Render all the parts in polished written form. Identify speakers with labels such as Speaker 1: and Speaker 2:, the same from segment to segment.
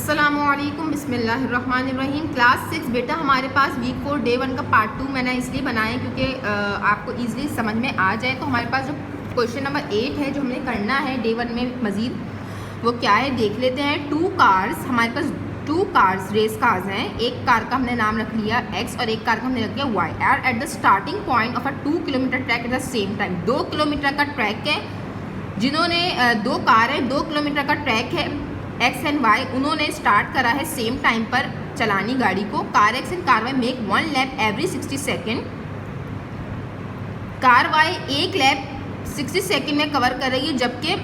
Speaker 1: अस्सलामुअलैकुम बिस्मिल्लाहिर्रहमानिर्रहीम। क्लास 6 बेटा हमारे पास वीक 4 डे 1 का पार्ट 2 मैंने इसलिए बनाया क्योंकि आपको ईजिली समझ में आ जाए। तो हमारे पास जो क्वेश्चन नंबर 8 है जो हमने करना है डे 1 में मज़ीद, वो क्या है देख लेते हैं। हमारे पास टू कार्स रेस कार्स हैं। एक कार का हमने नाम रख लिया x और एक कार का हमने रख लिया y। Are at the starting point of a 2 kilometre track at the same time. 2 kilometre का ट्रैक है, जिन्होंने दो कार है, 2 किलोमीटर का ट्रैक है एक्स एंड वाई, उन्होंने स्टार्ट करा है सेम टाइम पर चलानी गाड़ी को। Car X and car Y make 1 lap every 60 second. Car Y एक लैप 60 सेकेंड में कवर कर रही है, जबकि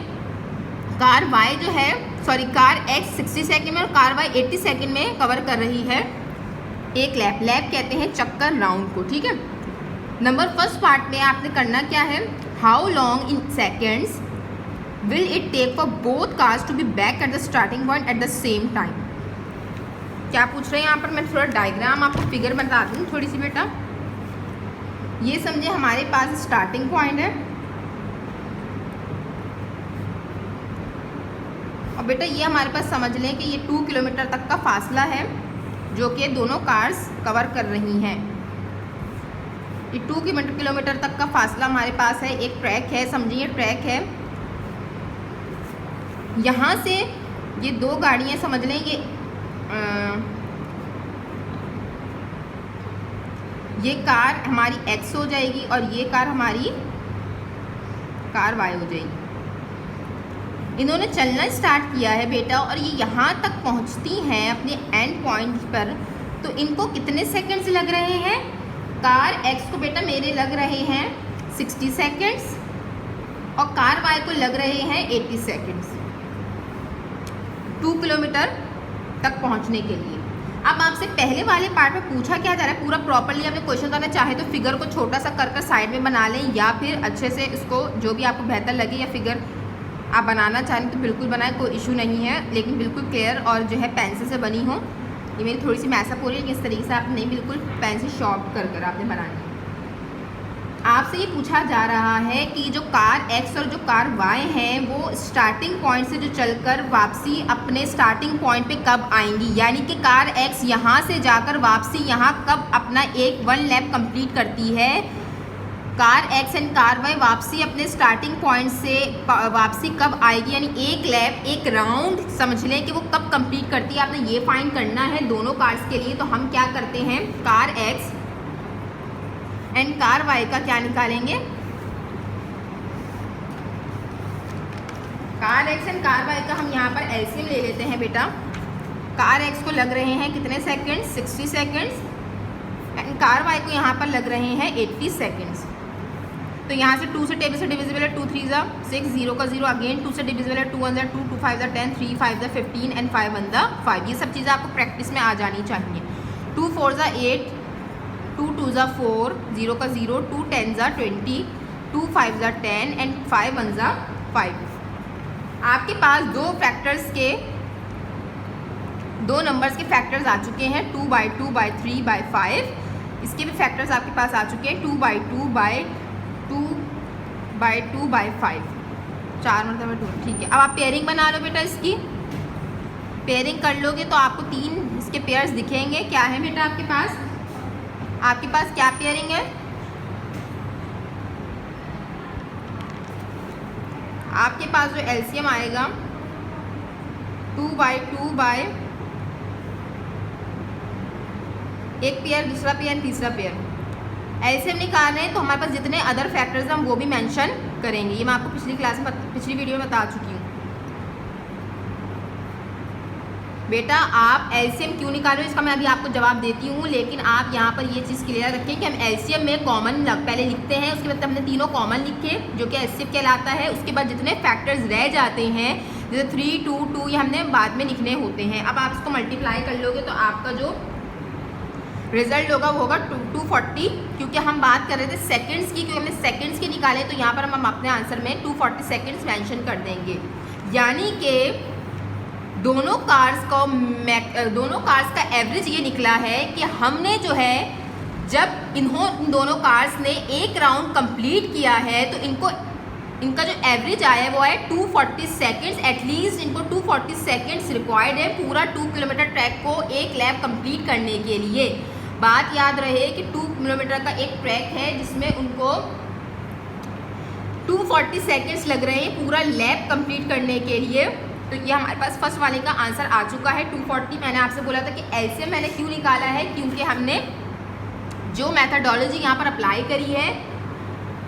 Speaker 1: कार वाई जो है कार एक्स 60 सेकेंड में और कार वाई 80 सेकेंड में कवर कर रही है एक लैप। लैप कहते हैं चक्कर, राउंड को, ठीक है। नंबर फर्स्ट पार्ट में आपने करना क्या है, how long in seconds will it take for both cars to be back at the starting point at the same time। क्या पूछ रहे हैं यहाँ पर, मैं थोड़ा डायग्राम आपको फिगर बता दूँ थोड़ी सी बेटा। ये समझे हमारे पास स्टार्टिंग पॉइंट है और बेटा ये हमारे पास समझ लें कि ये 2 किलोमीटर तक का फासला है जो कि दोनों कार्स कवर कर रही हैं। ये 2 किलोमीटर तक का फासला हमारे पास है। एक ट्रैक है, समझिए ट्रैक है। यहाँ से ये दो गाड़ियाँ समझ लें, ये कार हमारी एक्स हो जाएगी और ये कार हमारी कार वाई हो जाएगी। इन्होंने चलना स्टार्ट किया है बेटा और ये यहाँ तक पहुँचती हैं अपने एंड पॉइंट पर। तो इनको कितने सेकंड्स लग रहे हैं, कार एक्स को बेटा मेरे लग रहे हैं 60 सेकंड्स और कार वाई को लग रहे हैं 80 सेकंड्स 2 किलोमीटर तक पहुंचने के लिए। अब आपसे पहले वाले पार्ट में पूछा क्या जा रहा है, पूरा प्रॉपर्ली आपने क्वेश्चन करना चाहे तो फिगर को छोटा सा कर साइड में बना लें, या फिर अच्छे से इसको जो भी आपको बेहतर लगे, या फिगर आप बनाना चाहें तो बिल्कुल बनाएं, कोई इशू नहीं है, लेकिन बिल्कुल क्लियर और जो है पेंसिल से बनी हो। ये मेरी थोड़ी सी मैसअप हो रही है कि इस तरीके से आप नहीं, बिल्कुल पेंसिल शॉर्प कर आपने बनानी है। आपसे ये पूछा जा रहा है कि जो कार एक्स और जो कार वाई हैं वो स्टार्टिंग पॉइंट से जो चलकर वापसी अपने स्टार्टिंग पॉइंट पे कब आएंगी, यानी कि कार एक्स यहाँ से जाकर वापसी यहाँ कब अपना 1 लैप कंप्लीट करती है। Car X and car Y वापसी अपने स्टार्टिंग पॉइंट से वापसी कब आएगी, यानी एक लैप, एक राउंड समझ लें कि वो कब कंप्लीट करती है। आपने ये फाइंड करना है दोनों कार्स के लिए। तो हम क्या करते हैं, car X and car Y का क्या निकालेंगे, car X and car Y का हम यहाँ पर एलसीएम ले लेते हैं बेटा। कार एक्स को लग रहे हैं कितने seconds, 60 seconds, and car Y को यहाँ पर लग रहे हैं 80 सेकंड्स। तो यहाँ से 2 से टेबल से डिविजिबल है, 2 3 ज़ा 6, 0 का 0, अगेन 2 से डिविजिबल है, 2 1 ज़ा 2, 2 5 ज़ा 10, 3 5 ज़ा 15 एंड 5 1 ज़ा 5। ये सब चीज़ें आपको प्रैक्टिस में आ जानी चाहिए। 2 4 ज़ा 8, 2 2 ज़ा 4, 0 का 0, 2 10 ज़ा 20, 2 5 ज़ा 10 एंड 5 1 ज़ा 5। आपके पास दो नंबर्स के फैक्टर्स आ चुके हैं, 2/2/3/5। इसके भी फैक्टर्स आपके पास आ चुके हैं, 2/2/2/5, 4 मतलब 2, ठीक है। अब आप पेयरिंग बना लो बेटा। इसकी पेयरिंग कर लोगे तो आपको 3 इसके पेयर्स दिखेंगे। क्या है बेटा आपके पास क्या पेयरिंग है, आपके पास जो एलसीएम आएगा 2/2 एक पेयर, दूसरा पेयर, तीसरा पेयर। एलसीएम निकाल रहे हैं तो हमारे पास जितने अदर फैक्टर्स हैं हम वो भी मेंशन करेंगे। ये मैं आपको पिछली वीडियो में बता चुकी हूँ बेटा। आप एलसीएम क्यों निकालो इसका मैं अभी आपको जवाब देती हूँ, लेकिन आप यहाँ पर ये चीज़ क्लियर रखें कि हम एलसीएम में कॉमन पहले लिखते हैं, उसके बाद हमने तीनों कॉमन लिखे जो कि एलसीएम कहलाता है। उसके बाद जितने फैक्टर्स रह जाते हैं जैसे 3 2 2 ये हमने बाद में लिखने होते हैं। अब आप इसको मल्टीप्लाई कर लोगे तो आपका जो रिजल्ट होगा वो होगा 240, क्योंकि हम बात कर रहे थे सेकंड्स की, क्योंकि हमने सेकंड्स के निकाले तो यहाँ पर हम अपने आंसर में 240 सेकंड्स मेंशन कर देंगे। यानी कि दोनों कार्स का एवरेज ये निकला है कि हमने जो है जब इन दोनों कार्स ने एक राउंड कंप्लीट किया है तो इनको इनका जो एवरेज आया है वो है 240 सेकेंड्स। एटलीस्ट इनको 240 सेकेंड्स रिक्वायर्ड है पूरा 2 किलोमीटर ट्रैक को एक लैप कंप्लीट करने के लिए। बात याद रहे कि 2 किलोमीटर का एक ट्रैक है जिसमें उनको 240 सेकेंड्स लग रहे हैं पूरा लैप कंप्लीट करने के लिए। तो ये हमारे पास फर्स्ट वाले का आंसर आ चुका है 240। मैंने आपसे बोला था कि एलसीएम मैंने क्यों निकाला है, क्योंकि हमने जो मैथडोलॉजी यहाँ पर अप्लाई करी है,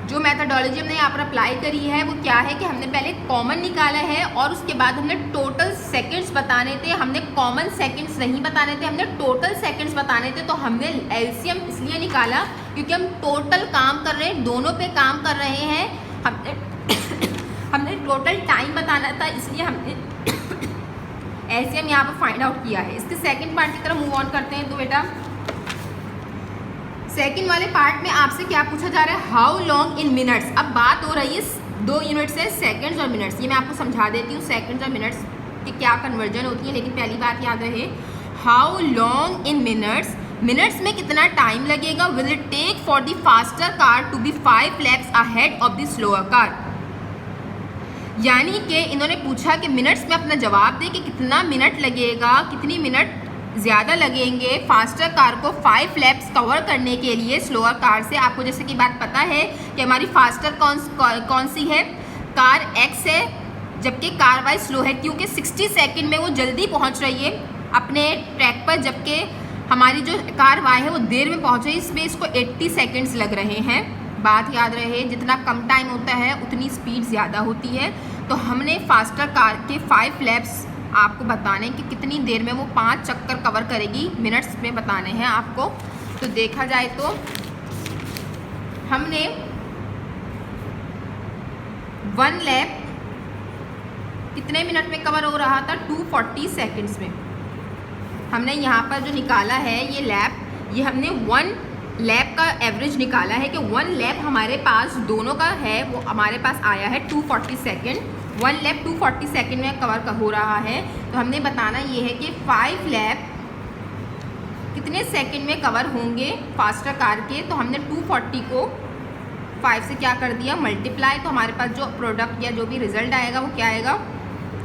Speaker 1: जो मैथडोलॉजी हमने यहाँ पर अप्लाई करी है वो क्या है कि हमने पहले कॉमन निकाला है और उसके बाद हमने टोटल सेकंड्स बताने थे। हमने कॉमन सेकंड्स नहीं बताने थे, हमने टोटल सेकंड्स बताने थे। तो हमने एलसीएम इसलिए निकाला क्योंकि हम टोटल काम कर रहे हैं, दोनों पे काम कर रहे हैं। हमने टोटल टाइम बताना था, इसलिए हमने एलसीएम यहाँ पर फाइंड आउट किया है। इसके सेकेंड पार्ट की तरफ मूव ऑन करते हैं। तो बेटा सेकंड वाले पार्ट में आपसे क्या पूछा जा रहा है, हाउ लॉन्ग इन मिनट्स। अब बात हो रही है 2 यूनिट्स है, सेकंड्स और मिनट्स। ये मैं आपको समझा देती हूँ सेकंड्स और मिनट्स की क्या कन्वर्जन होती है। लेकिन पहली बात याद रहे, how long in minutes, minutes में कितना टाइम लगेगा will it take for the faster car to be 5 laps ahead of the slower car. यानी कि इन्होंने पूछा कि मिनट्स में अपना जवाब दे कि कितना मिनट लगेगा, कितनी मिनट ज़्यादा लगेंगे फास्टर कार को 5 लैप्स कवर करने के लिए स्लोअर कार से। आपको जैसे कि बात पता है कि हमारी फास्टर कौन सी है, कार एक्स है, जबकि कार वाई स्लो है, क्योंकि 60 सेकंड में वो जल्दी पहुंच रही है अपने ट्रैक पर, जबकि हमारी जो कार वाई है वो देर में पहुंच रही है। इसमें इसको 80 सेकेंड्स लग रहे हैं। बात याद रहे, जितना कम टाइम होता है उतनी स्पीड ज़्यादा होती है। तो हमने फास्टर कार के 5 लैप्स आपको बताने कि कितनी देर में वो 5 चक्कर कवर करेगी, मिनट्स में बताने हैं आपको। तो देखा जाए तो हमने 1 लैप कितने मिनट में कवर हो रहा था, 240 सेकेंड्स में। हमने यहाँ पर जो निकाला है ये लैप, ये हमने 1 लैप का एवरेज निकाला है कि 1 लैप हमारे पास दोनों का है, वो हमारे पास आया है 240 सेकेंड। 1 लैप 240 सेकेंड में कवर हो रहा है। तो हमने बताना ये है कि 5 लैप कितने सेकेंड में कवर होंगे फास्टर कार के। तो हमने 240 को 5 से क्या कर दिया, मल्टीप्लाई। तो हमारे पास जो प्रोडक्ट या जो भी रिजल्ट आएगा वो क्या आएगा,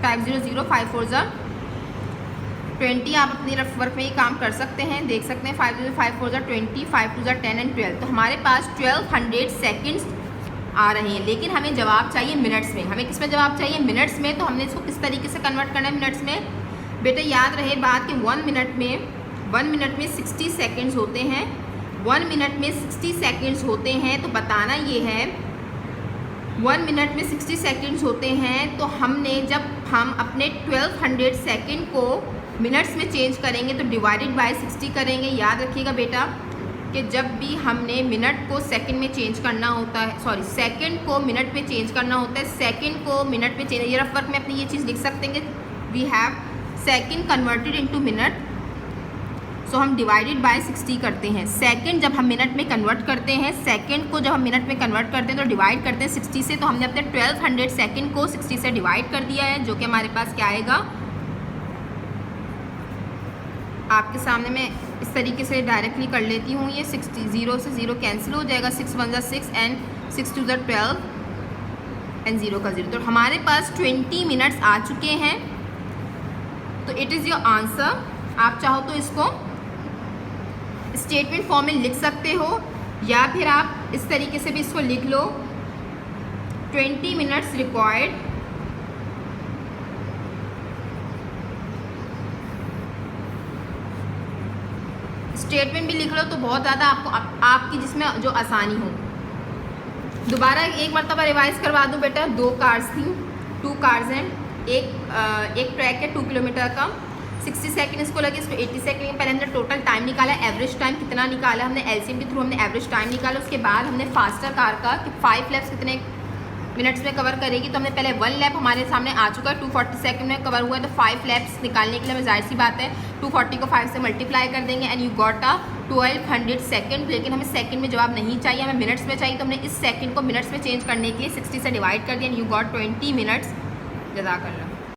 Speaker 1: 500, 5 4 20। आप अपनी रफ वर्क में ये काम कर सकते हैं, देख सकते हैं। 5 5 4 20, 5 2 10 एंड 12। तो हमारे पास 1200 सेकेंड्स आ रहे हैं। लेकिन हमें जवाब चाहिए मिनट्स में। हमें किस में जवाब चाहिए, मिनट्स में। तो हमने इसको किस तरीके से कन्वर्ट करना है मिनट्स में। बेटा याद रहे बात कि 1 मिनट में 60 सेकेंड्स होते हैं। 1 मिनट में 60 सेकेंड्स होते हैं। तो बताना ये है 1 मिनट में 60 सेकेंड्स होते हैं। तो हमने जब हम अपने 1200 सेकेंड को मिनट्स में चेंज करेंगे तो डिवाइडेड बाय 60 करेंगे। याद रखिएगा बेटा कि जब भी हमने मिनट को सेकंड में चेंज करना होता है, सॉरी सेकंड को मिनट में चेंज करना होता है, सेकंड को मिनट में चेंज, ये रफ वर्क में अपनी ये चीज़ लिख सकते हैं कि we have second converted into minute. So हम डिवाइडेड बाय 60 करते हैं। सेकंड जब हम मिनट में कन्वर्ट करते हैं, सेकंड को जब हम मिनट में कन्वर्ट करते हैं तो डिवाइड करते हैं 60 से। तो हमने अपने 1200 सेकंड को 60 से डिवाइड कर दिया है, जो कि हमारे पास क्या आएगा, आपके सामने मैं इस तरीके से डायरेक्टली कर लेती हूँ। ये 60, 0 से 0 कैंसिल हो जाएगा, 6 1 6 एंड 6 2 12 एंड 0 का 0। तो हमारे पास 20 मिनट्स आ चुके हैं। तो इट इज़ योर आंसर। आप चाहो तो इसको स्टेटमेंट फॉर्म में लिख सकते हो, या फिर आप इस तरीके से भी इसको लिख लो, 20 मिनट्स रिक्वायर्ड स्टेटमेंट भी लिख लो तो बहुत ज़्यादा आपको आपकी जिसमें जो आसानी हो। दोबारा एक मरतबा रिवाइज करवा दूँ बेटा। 2 कार्स थी, 2 कार्स हैं, एक ट्रैक है 2 किलोमीटर का, 60 सेकंड इसको लगे, इसको 80 सेकंड। पहले हमने टोटल टाइम निकाला, एवरेज टाइम कितना निकाला हमने, एलसीएम के थ्रू हमने एवरेज टाइम निकाला। उसके बाद हमने फास्टर कार का कि 5 लैप्स कितने मिनट्स में कवर करेगी। तो हमने पहले 1 लैप हमारे सामने आ चुका है, 240 सेकंड में कवर हुआ है। तो 5 लैप्स निकालने के लिए हमें जाहिर सी बात है 240 को 5 से मल्टीप्लाई कर देंगे and you got a 1200 second. लेकिन हमें सेकंड में जवाब नहीं चाहिए, हमें मिनट्स में चाहिए। तो हमने इस सेकंड को मिनट्स में चेंज करने के लिए 60 से डिवाइड कर दिया एंड यू गॉट 20 मिनट्स। जज़ाकल्लाह।